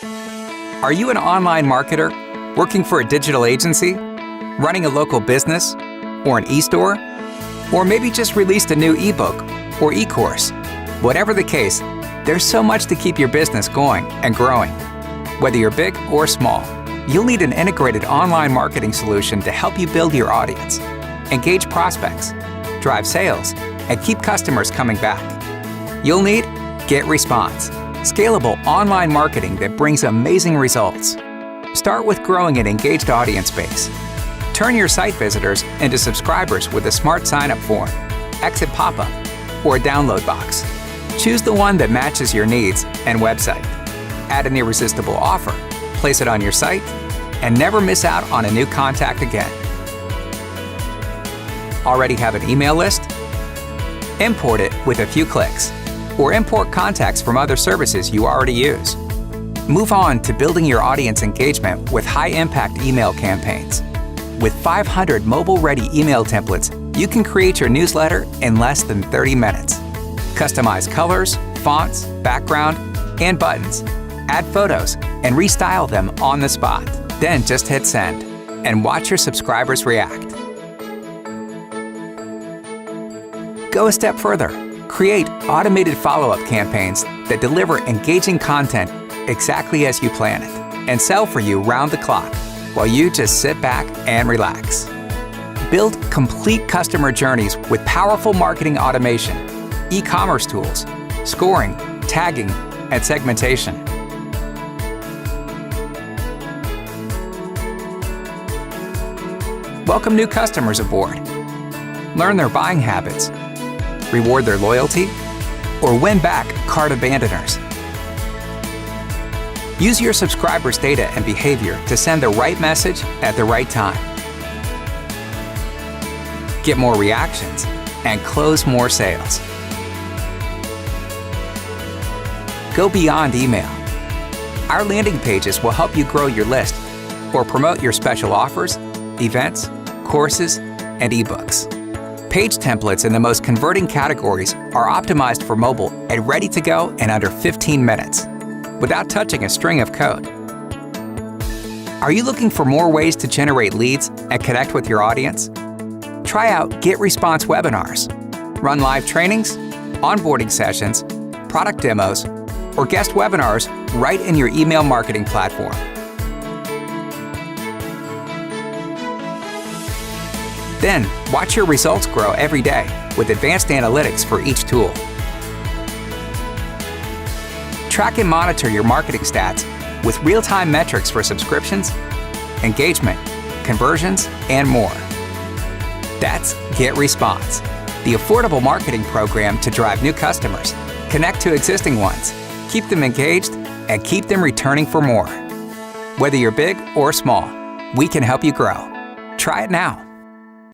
Are you an online marketer, working for a digital agency, running a local business, or an e-store? Or maybe just released a new ebook or e-course? Whatever the case, there's so much to keep your business going and growing. Whether you're big or small, you'll need an integrated online marketing solution to help you build your audience, engage prospects, drive sales, and keep customers coming back. You'll need Getresponse, scalable online marketing that brings amazing results. Start with growing an engaged audience base. Turn your site visitors into subscribers with a smart sign-up form, exit pop-up, or a download box. Choose the one that matches your needs and website. Add an irresistible offer, place it on your site, and never miss out on a new contact again. Already have an email list? Import it with a few clicks, or import contacts from other services you already use. Move on to building your audience engagement with high-impact email campaigns. With 500 mobile-ready email templates, you can create your newsletter in less than 30 minutes. Customize colors, fonts, background, and buttons. Add photos and restyle them on the spot. Then just hit send and watch your subscribers react. Go a step further. Create automated follow-up campaigns that deliver engaging content exactly as you plan it and sell for you round the clock while you just sit back and relax. Build complete customer journeys with powerful marketing automation, e-commerce tools, scoring, tagging, and segmentation. Welcome new customers aboard. Learn their buying habits, reward their loyalty, or win back cart abandoners. Use your subscribers' data and behavior to send the right message at the right time. Get more reactions and close more sales. Go beyond email. Our landing pages will help you grow your list or promote your special offers, events, courses, and ebooks. Page templates in the most converting categories are optimized for mobile and ready to go in under 15 minutes, without touching a string of code. Are you looking for more ways to generate leads and connect with your audience? Try out Getresponse webinars. Run live trainings, onboarding sessions, product demos, or guest webinars right in your email marketing platform. Then, watch your results grow every day with advanced analytics for each tool. Track and monitor your marketing stats with real-time metrics for subscriptions, engagement, conversions, and more. That's Getresponse, the affordable marketing program to drive new customers, connect to existing ones, keep them engaged, and keep them returning for more. Whether you're big or small, we can help you grow. Try it now.